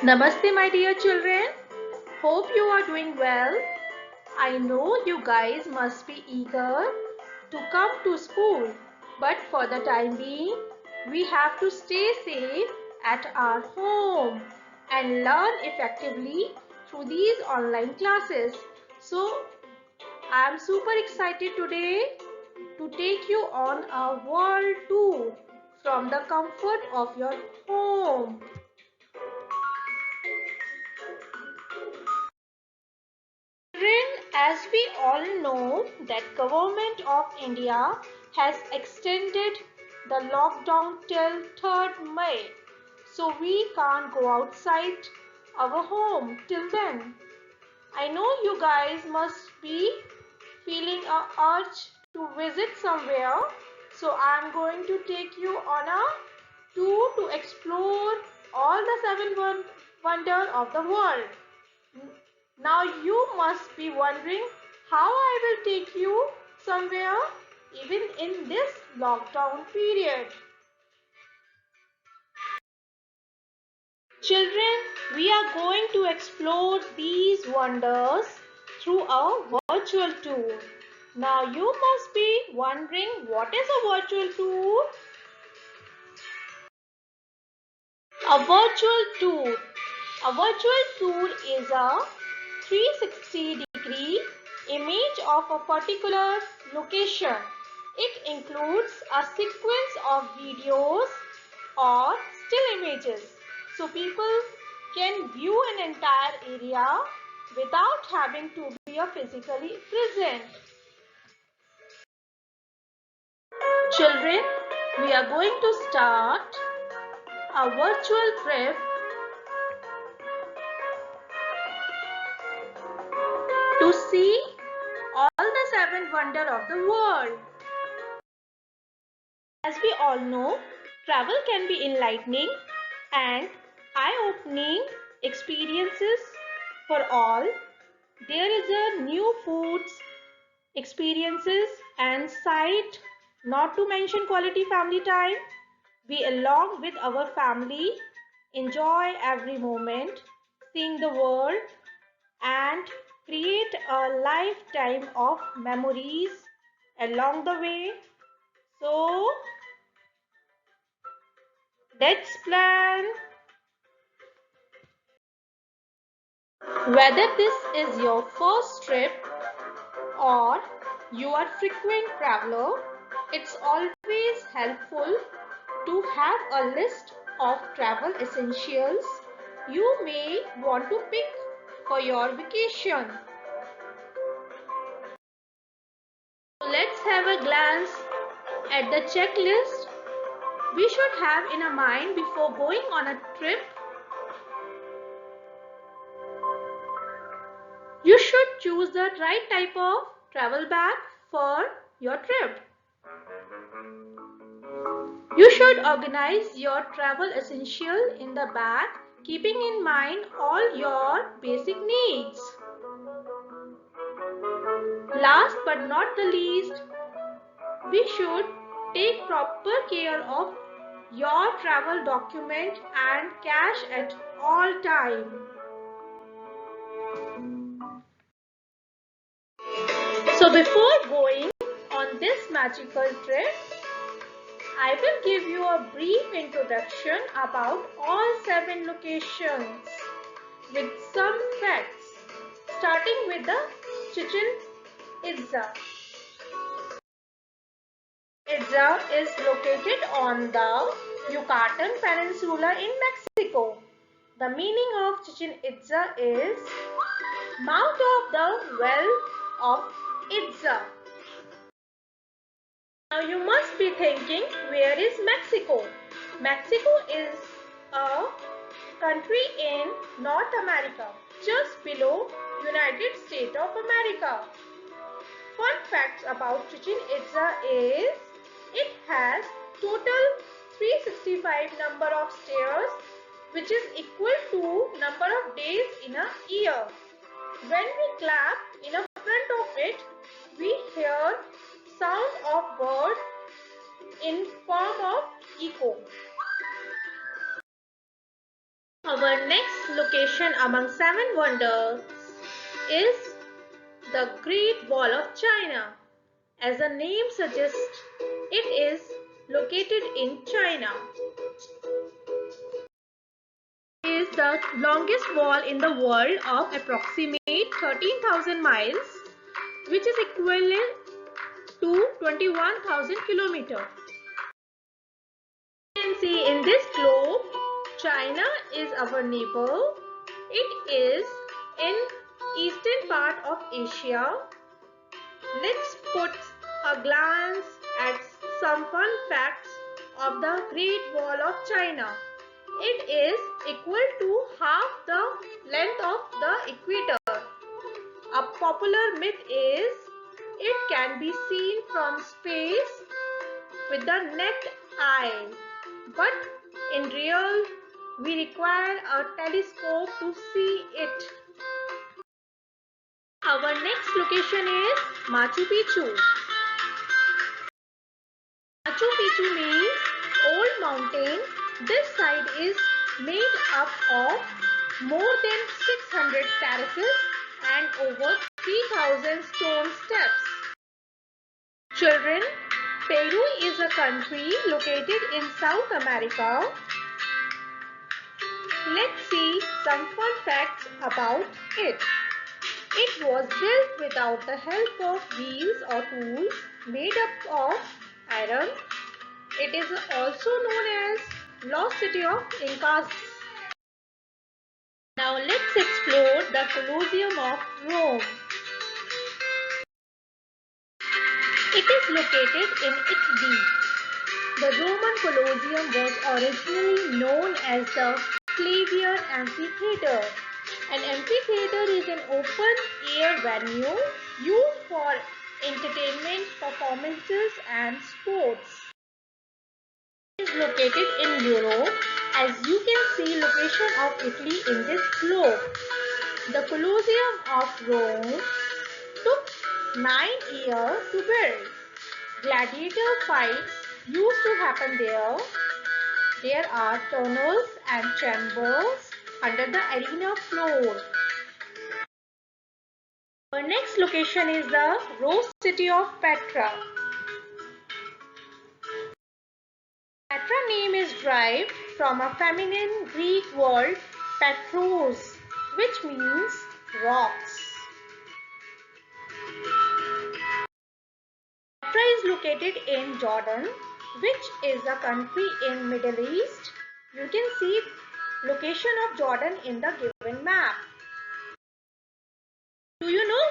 Namaste, my dear children. Hope you are doing well. I know you guys must be eager to come to school, but for the time being, we have to stay safe at our home and learn effectively through these online classes. So, I am super excited today to take you on a world tour from the comfort of your home. Children, as we all know that Government of India has extended the lockdown till 3rd May. So we can't go outside our home till then. I know you guys must be feeling a urge to visit somewhere. So I'm going to take you on a tour to explore all the 7 wonders of the world. Now you must be wondering how I will take you somewhere even in this lockdown period. Children, we are going to explore these wonders through a virtual tour. Now you must be wondering what is a virtual tour? A virtual tour. A virtual tour is a 360-degree image of a particular location. It includes a sequence of videos or still images, so people can view an entire area without having to be physically present. Children, we are going to start a virtual trip to see all the 7 wonders of the world. As we all know, travel can be enlightening and eye-opening experiences for all. There is a new foods, experiences and sight, not to mention quality family time. We along with our family enjoy every moment, seeing the world and create a lifetime of memories along the way. So let's plan. Whether this is your first trip or you are frequent traveler, it's always helpful to have a list of travel essentials you may want to pick for your vacation. Let's have a glance at the checklist we should have in our mind before going on a trip. You should choose the right type of travel bag for your trip. You should organize your travel essential in the bag, keeping in mind all your basic needs. Last but not the least, we should take proper care of your travel document and cash at all time. So before going on this magical trip, I will give you a brief introduction about all 7 locations with some facts, starting with the Chichen Itza. Itza is located on the Yucatan Peninsula in Mexico. The meaning of Chichen Itza is Mouth of the Well of Itza. Now you must be thinking, where is Mexico? Mexico is a country in North America, just below United States of America. Fun facts about Chichen Itza is, it has total 365 number of stairs, which is equal to number of days in a year. When we clap in front of it, we hear sound of bird in form of echo. A Our next location among 7 wonders is the Great Wall of China. As the name suggests, it is located in China. It is the longest wall in the world of approximate 13,000 miles, which is equivalent to 21,000 kilometers. You can see in this globe, China is our neighbor. It is in eastern part of Asia. Let's put a glance at some fun facts of the Great Wall of China. It is equal to half the length of the equator. A popular myth is it can be seen from space with the naked eye, but in real we require a telescope to see it. Our next location is Machu Picchu. Machu Picchu means old mountain. This site is made up of more than 600 terraces and over 3,000 stone steps. Children, Peru is a country located in South America. Let's see some fun facts about it. It was built without the help of wheels or tools made up of iron. It is also known as Lost City of Incas. Now let's explore the Colosseum of Rome. It is located in Italy. The Roman Colosseum was originally known as the Flavian Amphitheatre. An amphitheatre is an open-air venue used for entertainment, performances and sports. It is located in Europe. As you can see location of Italy in this globe. The Colosseum of Rome took 9 years to build. Gladiator fights used to happen there. There are tunnels and chambers under the arena floor. Our next location is the Rose City of Petra. Petra name is derived from a feminine Greek word Petros, which means rocks. Petra is located in Jordan, which is a country in Middle East. You can see location of Jordan in the given map. Do you know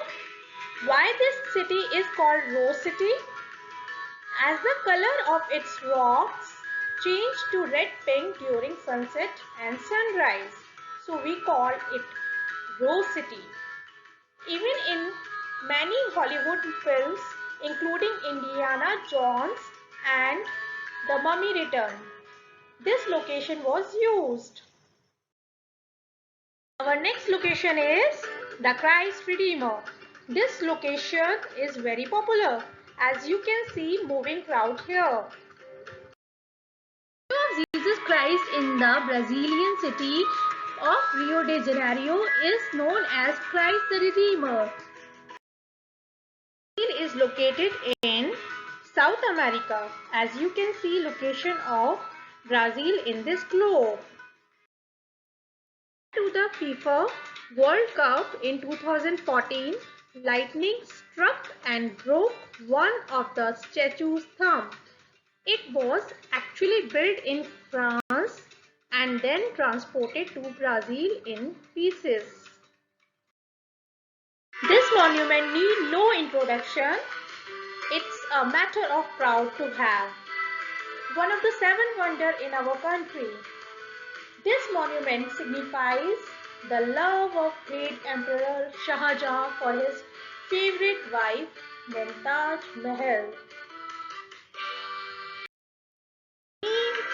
why this city is called Rose City? As the color of its rocks change to red-pink during sunset and sunrise, so we call it Rose City. Even in many Hollywood films, including Indiana Jones and The Mummy Return, this location was used. Our next location is the Christ Redeemer. This location is very popular. As you can see, moving crowd here. The statue of Jesus Christ in the Brazilian city of Rio de Janeiro is known as Christ the Redeemer. Brazil is located in South America. As you can see location of Brazil in this globe. To the FIFA World Cup in 2014, lightning struck and broke one of the statue's thumb. It was actually built in France and then transported to Brazil in pieces. This monument needs no introduction. It's a matter of proud to have. One of the 7 wonders in our country. This monument signifies the love of great Emperor Shah Jahan for his favorite wife, Mumtaz Mahal.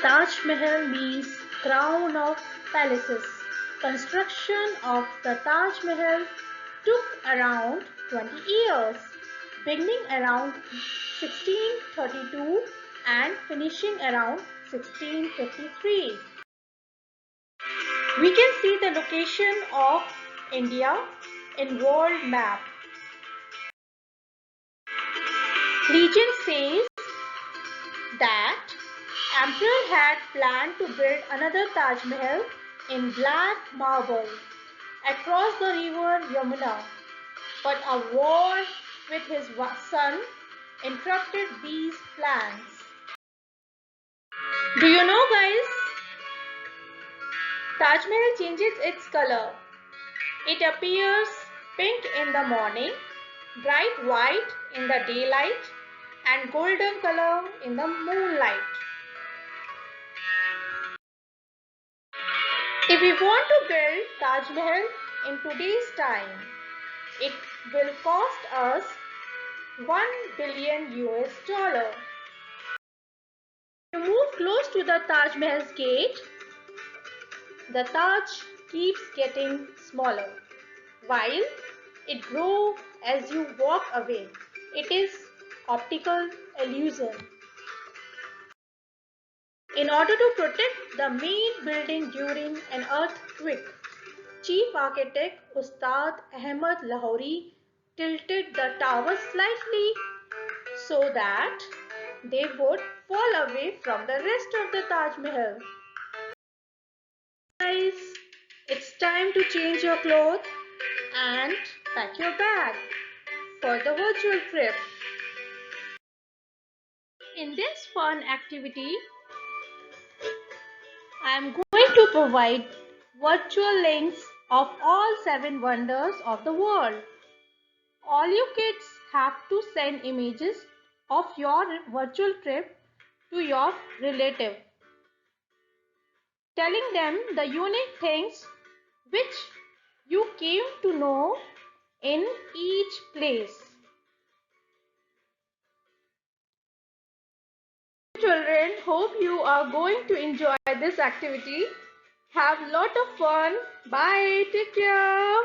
Taj Mahal means crown of palaces. Construction of the Taj Mahal took around 20 years, beginning around 1632 and finishing around 1653. We can see the location of India in world map. Legend says that Emperor had planned to build another Taj Mahal in black marble across the river Yamuna, but a war with his son interrupted these plans. Do you know, guys? Taj Mahal changes its color. It appears pink in the morning, bright white in the daylight, and golden color in the moonlight. If we want to build Taj Mahal in today's time, it will cost us 1 billion US dollar. To move close to the Taj Mahal's gate, the Taj keeps getting smaller while it grows as you walk away. It is optical illusion. In order to protect the main building during an earthquake, Chief Architect Ustad Ahmad Lahori tilted the towers slightly so that they would fall away from the rest of the Taj Mahal. Guys, it's time to change your clothes and pack your bag for the virtual trip. In this fun activity, I am going to provide virtual links of all 7 wonders of the world. All you kids have to send images of your virtual trip to your relative, telling them the unique things which you came to know in each place. Children, hope you are going to enjoy this activity. Have a lot of fun. Bye. Take care.